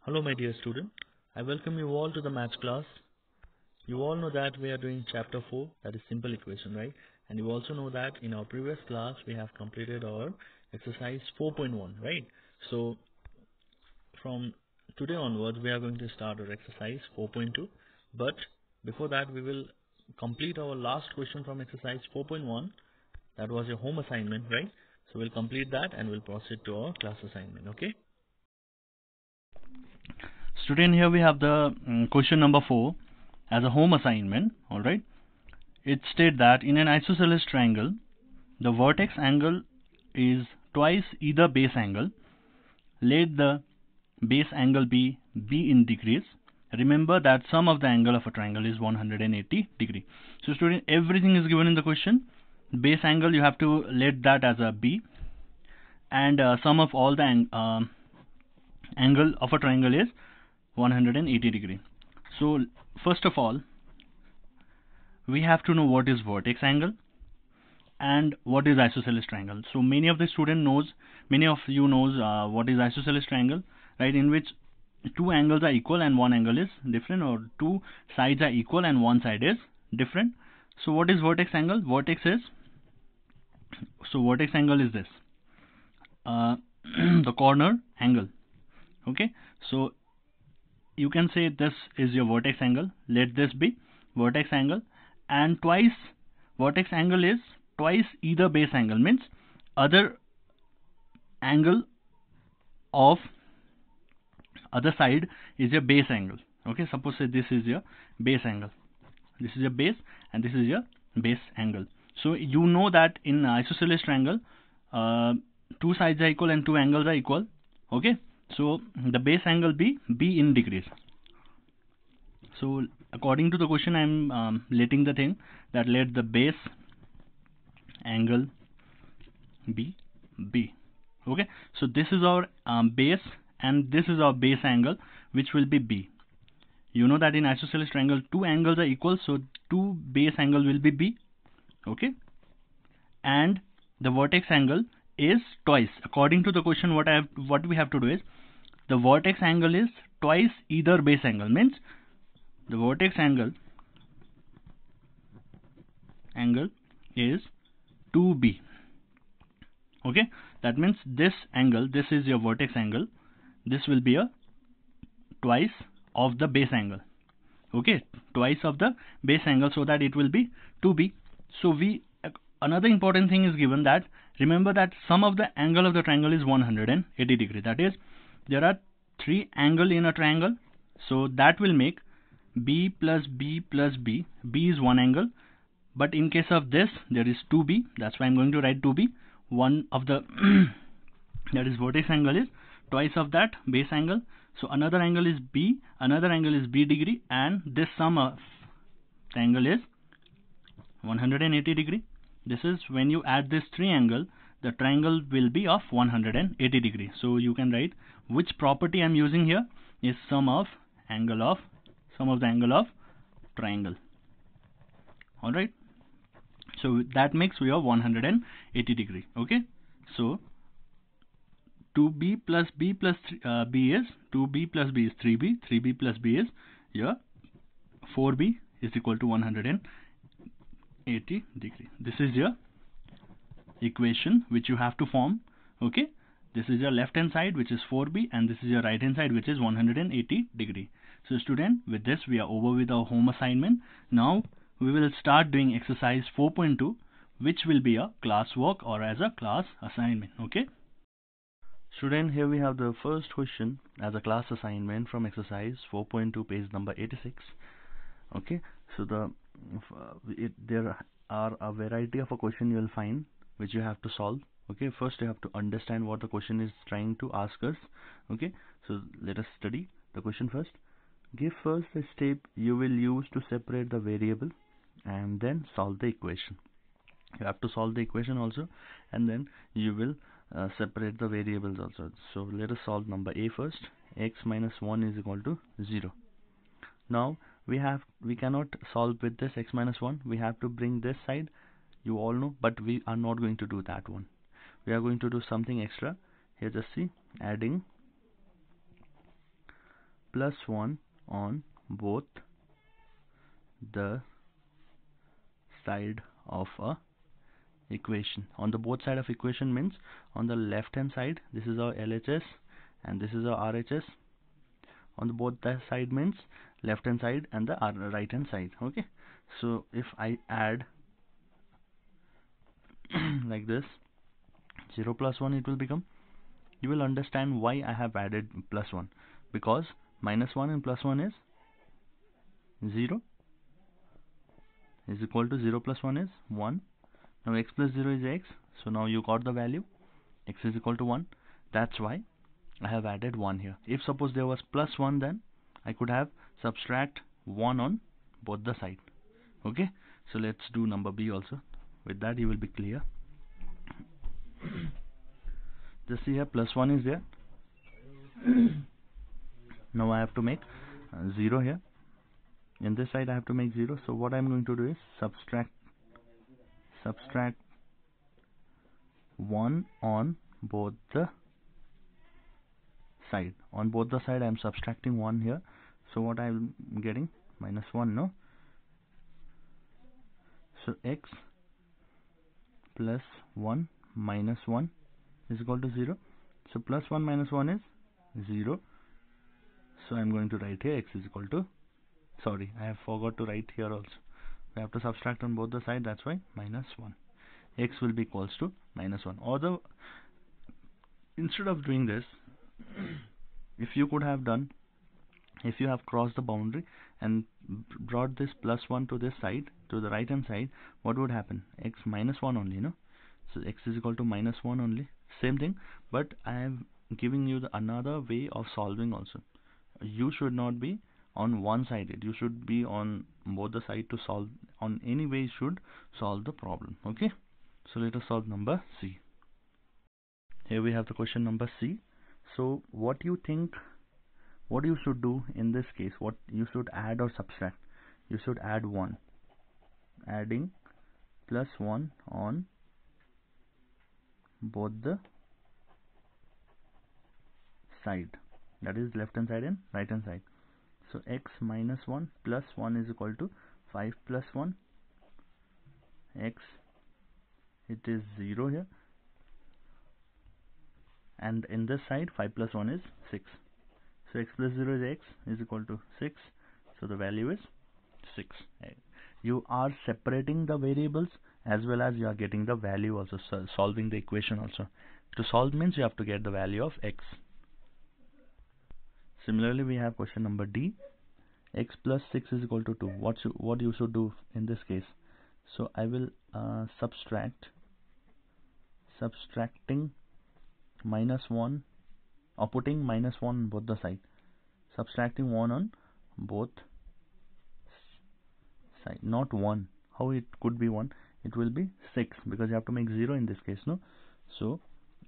Hello my dear student, I welcome you all to the maths class. You all know that we are doing chapter 4, that is simple equation, right? And you also know that in our previous class we have completed our exercise 4.1, right? So from today onwards we are going to start our exercise 4.2, but before that we will complete our last question from exercise 4.1. That was your home assignment, right? So we'll complete that and we'll proceed to our class assignment, okay? Student, here we have the question number 4 as a home assignment. Alright, it states that in an isosceles triangle the vertex angle is twice either base angle. Let the base angle be b in degrees. Remember that sum of the angle of a triangle is 180 degree. So student, everything is given in the question. Base angle you have to let that as a b, and sum of all the angle of a triangle is 180 degree. So first of all we have to know what is vertex angle and what is isosceles triangle. So many of you knows what is isosceles triangle, right? In which two angles are equal and one angle is different, or two sides are equal and one side is different. So what is vertex angle? Vertex angle is this, the corner angle. Okay, so you can say this is your vertex angle. Let this be vertex angle, and vertex angle is twice either base angle, means other angle of other side is your base angle. Okay, suppose say this is your base angle, this is your base and this is your base angle. So you know that in isosceles triangle two sides are equal and two angles are equal. Okay, so the base angle be b in degrees. So according to the question I am letting the thing that let the base angle be b. Okay, so this is our base and this is our base angle, which will be b. You know that in isosceles triangle two angles are equal, so two base angle will be b. Okay, and the vertex angle is twice. According to the question, what we have to do is the vertex angle is twice either base angle, means the vertex angle is 2b. Okay, that means this angle, this is your vertex angle, this will be a twice of the base angle. Okay, twice of the base angle, so that it will be 2b. So another important thing is given, that remember that sum of the angle of the triangle is 180 degree. That is, there are three angles in a triangle, so that will make b plus b plus b. B is one angle, but in case of this there is 2b, that's why I'm going to write 2b. One of the that is vertex angle is twice of that base angle, so another angle is b, another angle is b degree, and this sum of the angle is 180 degree. This is when you add this three angle, the triangle will be of 180 degree. So you can write which property I'm using here is sum of the angle of triangle. Alright, so that makes we have 180 degree. Okay, so 2b plus b plus b is 2b plus b is 3b, 3b plus b is your 4b is equal to 180 degree. This is your equation which you have to form. Okay, this is your left hand side, which is 4b, and this is your right hand side, which is 180 degree. So student, with this we are over with our home assignment. Now we will start doing exercise 4.2, which will be a class work or as a class assignment. Okay, student, here we have the first question as a class assignment from exercise 4.2, page number 86. Okay, so there are a variety of a question you will find which you have to solve. Okay, first you have to understand what the question is trying to ask us. Okay, so let us study the question first. Give first the step you will use to separate the variable and then solve the equation. You have to solve the equation also, and then you will separate the variables also. So let us solve number a first. X minus 1 is equal to 0. Now we cannot solve with this x minus 1. We have to bring this side, you all know, but we are not going to do that one. We are going to do something extra here. Just see, adding plus 1 on both the side of a equation. On the both side of equation means on the left hand side this is our LHS and this is our RHS. On the both the side means left hand side and the right hand side. Okay, so if I add like this 0 plus 1, it will become, you will understand why I have added plus 1, because minus 1 and plus 1 is 0 is equal to 0 plus 1 is 1. Now x plus 0 is x, so now you got the value, x is equal to 1. That's why I have added 1 here. If suppose there was plus 1, then I could have subtract 1 on both the side. Okay, so let's do number B also. With that you will be clear. Just see here, plus 1 is there. Now I have to make 0 here. In this side I have to make 0. So what I'm going to do is subtract 1 on both the side. On both the side I am subtracting 1 here. So what I am getting, minus 1, no? So x plus 1 minus 1 is equal to 0. So plus 1 minus 1 is 0. So I am going to write here x is equal to, sorry, I have forgot to write here also. We have to subtract on both the side, that's why minus 1. X will be equals to minus 1. Or instead of doing this, if you could have done, if you have crossed the boundary and brought this plus 1 to this side, to the right hand side, what would happen? X minus 1 only, no? So x is equal to minus 1 only. Same thing, but I am giving you another way of solving also. You should not be on one sided, you should be on both the side to solve. On any way you should solve the problem. Okay, so let us solve number C. Here we have the question number C. So what you think, what you should do in this case, what you should add or subtract? You should add 1, adding plus 1 on both the side, that is left hand side and right hand side. So x minus 1 plus 1 is equal to 5 plus 1, x, it is 0 here, and in this side 5 plus 1 is 6. So x plus 0 is x is equal to 6, so the value is 6. You are separating the variables as well as you are getting the value also, solving the equation also. To solve means you have to get the value of x. Similarly, we have question number D. X plus 6 is equal to 2. What you should do in this case? So I will subtracting minus 1, or putting minus 1 on both the side. Subtracting 1 on both side, not 1. How it could be 1? It will be 6, because you have to make 0 in this case, no? So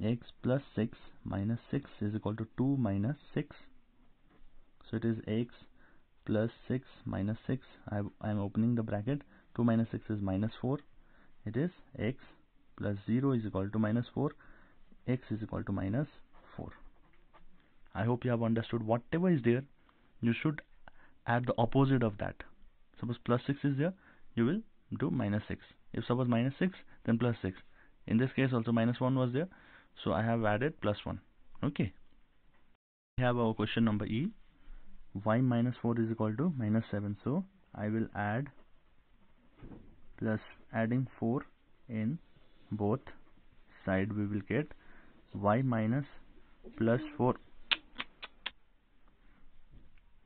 x plus 6 minus 6 is equal to 2 minus 6. So it is x plus 6 minus 6. I am opening the bracket. 2 minus 6 is minus 4. It is x plus 0 is equal to minus 4. X is equal to minus 4. I hope you have understood. Whatever is there, you should add the opposite of that. Suppose plus 6 is there, you will do minus 6. If suppose minus 6, then plus 6. In this case also minus 1 was there, so I have added plus 1. Okay. We have our question number E. Y minus 4 is equal to minus 7. So I will add plus, adding 4 in both side, we will get y minus plus 4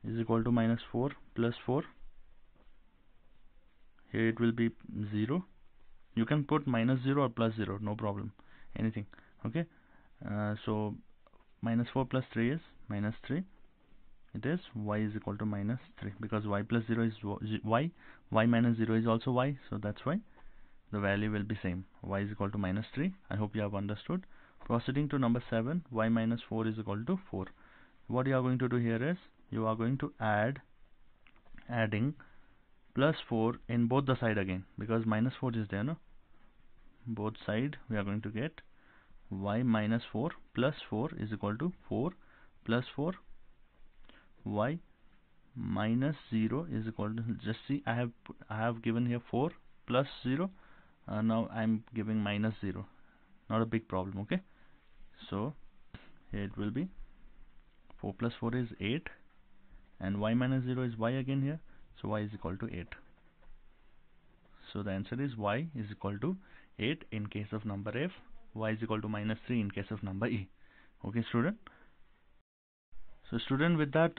is equal to minus 4 plus 4. Here it will be 0. You can put minus 0 or plus 0, no problem, anything. Okay, so minus 4 plus 3 is minus 3. It is y is equal to minus 3, because y plus 0 is y, y minus 0 is also y, so that's why the value will be same. Y is equal to minus 3. I hope you have understood. Proceeding to number 7, y minus 4 is equal to 4. What you are going to do here is, you are going to adding plus 4 in both the side again, because minus 4 is there, no? Both side we are going to get y minus 4 plus 4 is equal to 4 plus 4. y minus 0 is equal to, just see, I have given here 4 plus 0. Now I'm giving minus 0. Not a big problem. Okay, so here it will be 4 plus 4 is 8, and y minus 0 is y again here, so y is equal to 8. So the answer is y is equal to 8 in case of number F, y is equal to minus 3 in case of number E. Okay, student. So student, with that,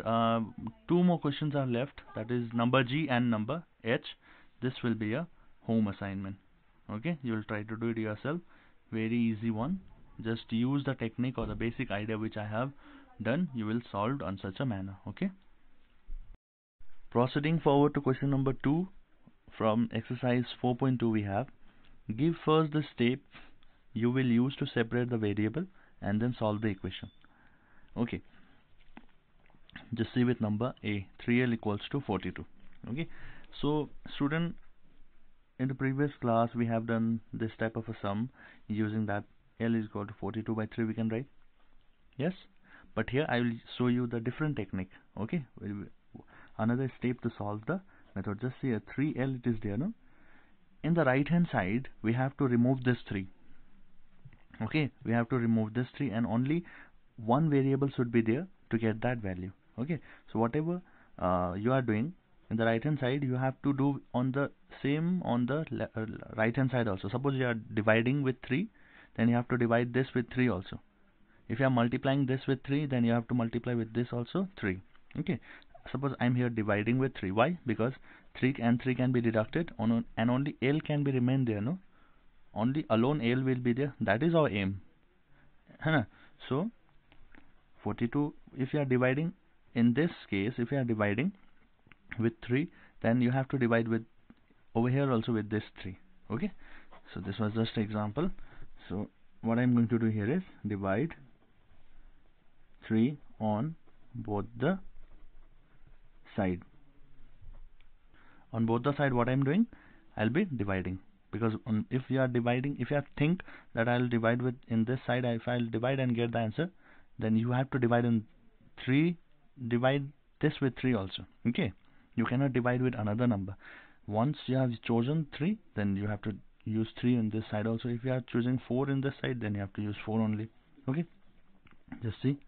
2 more questions are left, that is number G and number H. This will be a home assignment. Okay, you will try to do it yourself. Very easy one. Just use the technique or the basic idea which I have done. You will solve on such a manner. Okay. Proceeding forward to question number 2 from exercise 4.2, we have, give first the step you will use to separate the variable and then solve the equation. Okay, just see with number A, 3L equals to 42. Okay, so student, in the previous class we have done this type of a sum using that L is equal to 42 by 3 we can write. Yes, but here I will show you the different technique. Okay, another step to solve the method. Just see a 3L it is there, no? In the right hand side we have to remove this 3. Okay, we have to remove this 3 and only one variable should be there to get that value. Okay, so whatever you are doing in the right hand side, you have to do on the same on the right hand side also. Suppose you are dividing with 3, then you have to divide this with 3 also. If you are multiplying this with 3, then you have to multiply with this also 3. Okay, suppose I'm here dividing with 3. Why? Because 3 and 3 can be deducted and only L can be remain there, no? Only alone L will be there. That is our aim. So 42, if you are dividing, in this case if you are dividing with 3, then you have to divide with over here also with this 3. Okay, so this was just an example. So what I'm going to do here is divide 3 on both the side. On both the side, what I'm doing, I'll be dividing, because if you are dividing, if you think that I'll divide with in this side, if I'll divide and get the answer, then you have to divide in 3, divide this with 3 also. Okay, you cannot divide with another number. Once you have chosen 3, then you have to use 3 on this side also. If you are choosing 4 in this side, then you have to use 4 only. Okay, just see,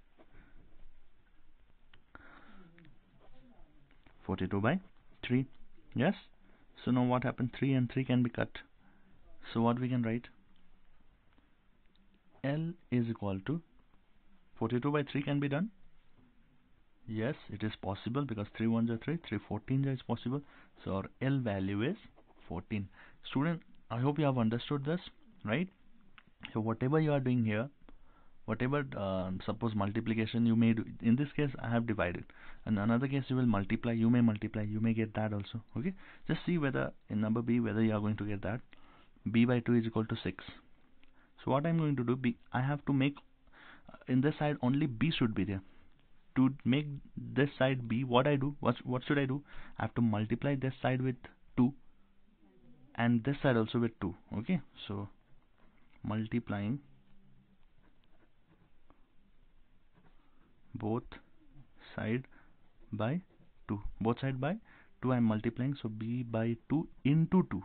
42 by 3. Yes, so now what happened, 3 and 3 can be cut. So what we can write, L is equal to 42 by 3 can be done. Yes, it is possible, because 3 1s are 3, 3 14s is possible. So our L value is 14. Student, I hope you have understood this, right? So whatever you are doing here, whatever suppose multiplication you may do, in this case I have divided, in another case you will multiply, you may get that also. Okay, just see whether in number B whether you are going to get that. B by 2 is equal to 6. So what I'm going to do, B, I have to make in this side only B should be there. To make this side B, what I do, what should I do? I have to multiply this side with 2 and this side also with 2. Okay, so multiplying both side by 2, both side by 2 I'm multiplying, so B by 2 into 2.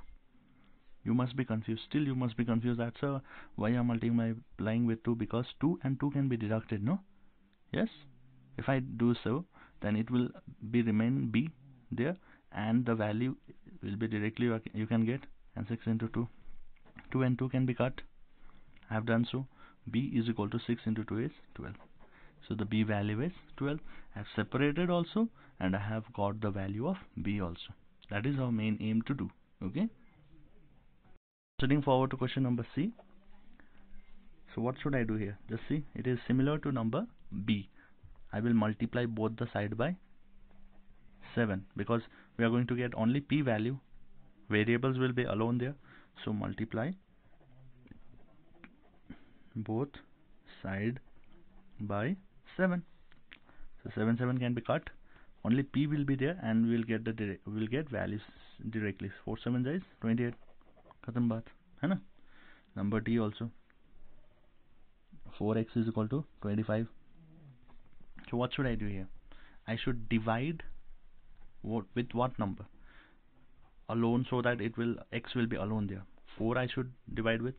You must be confused, still you must be confused, that's why I'm multiplying with 2, because 2 and 2 can be deducted, no? Yes, if I do so, then it will be remain B there, and the value will be directly you can get, and 6 into 2, 2 and 2 can be cut. I have done so. B is equal to 6 into 2 is 12. So the B value is 12. I have separated also, and I have got the value of B also. That is our main aim to do. Okay. Proceeding forward to question number C. So what should I do here? Just see, it is similar to number B. I will multiply both the side by 7, because we are going to get only P value. Variables will be alone there. So multiply both side by 7. So 7 can be cut. Only P will be there, and we will get values directly. 4 7 is 28. Khatam baat, hai na? Number D also. 4x is equal to 25. So what should I do here? I should divide with what number? Alone, so that it will x will be alone there. 4 I should divide with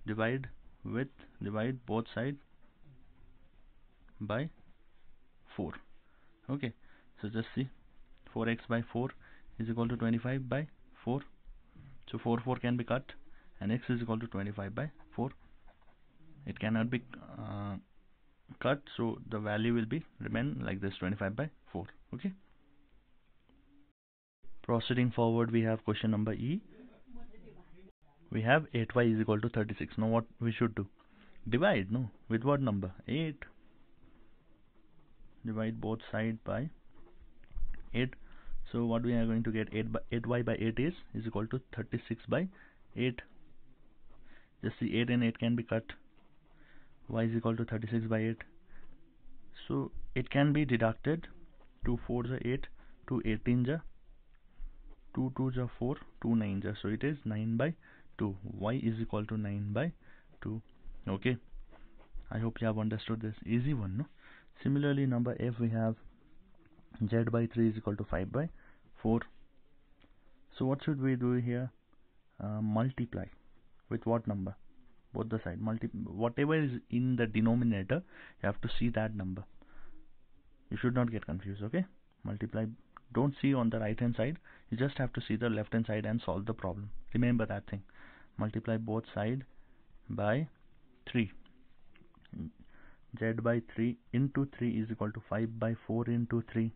divide both sides by 4. Okay, so just see, 4x by 4 is equal to 25 by 4. So 4 can be cut, and x is equal to 25 by 4. It cannot be cut, so the value will be remain like this, 25 by 4. Okay, proceeding forward, we have question number E. We have 8y is equal to 36. Now what we should do? Divide, no? With what number? 8. Divide both sides by 8. So what we are going to get? 8y by 8 is equal to 36 by 8. Just see, 8 and 8 can be cut. Y is equal to 36 by 8. So it can be deducted. 2 4s are 8, 2 18s are 2 2s are 4, 2 9s are. So it is 9 by 2. Y is equal to 9 by 2. Okay, I hope you have understood this. Easy one, no? Similarly, number F, we have z by 3 is equal to 5 by 4. So what should we do here? Multiply with what number? Both the side. Whatever is in the denominator, you have to see that number. You should not get confused. Okay, multiply. Don't see on the right hand side, you just have to see the left hand side and solve the problem. Remember that thing. Multiply both sides by 3. Z by 3 into 3 is equal to 5 by 4 into 3.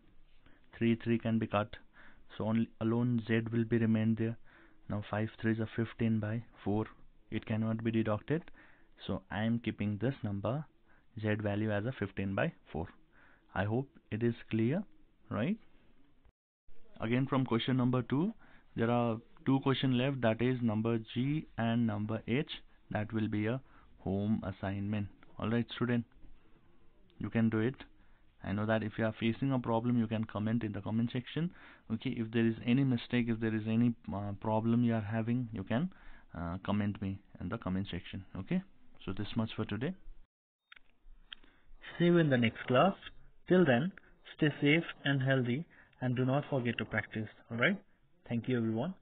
3 can be cut, so only alone Z will be remain there. Now 5 3s are 15 by 4. It cannot be deducted, so I am keeping this number Z value as a 15 by 4. I hope it is clear, right? Again, from question number 2, there are 2 questions left, that is number G and number H. That will be a home assignment. Alright student, you can do it. I know that if you are facing a problem, you can comment in the comment section. Okay, if there is any mistake, if there is any problem you are having, you can comment me in the comment section. Okay, so this much for today. See you in the next class. Till then, stay safe and healthy, and do not forget to practice. Alright, thank you everyone.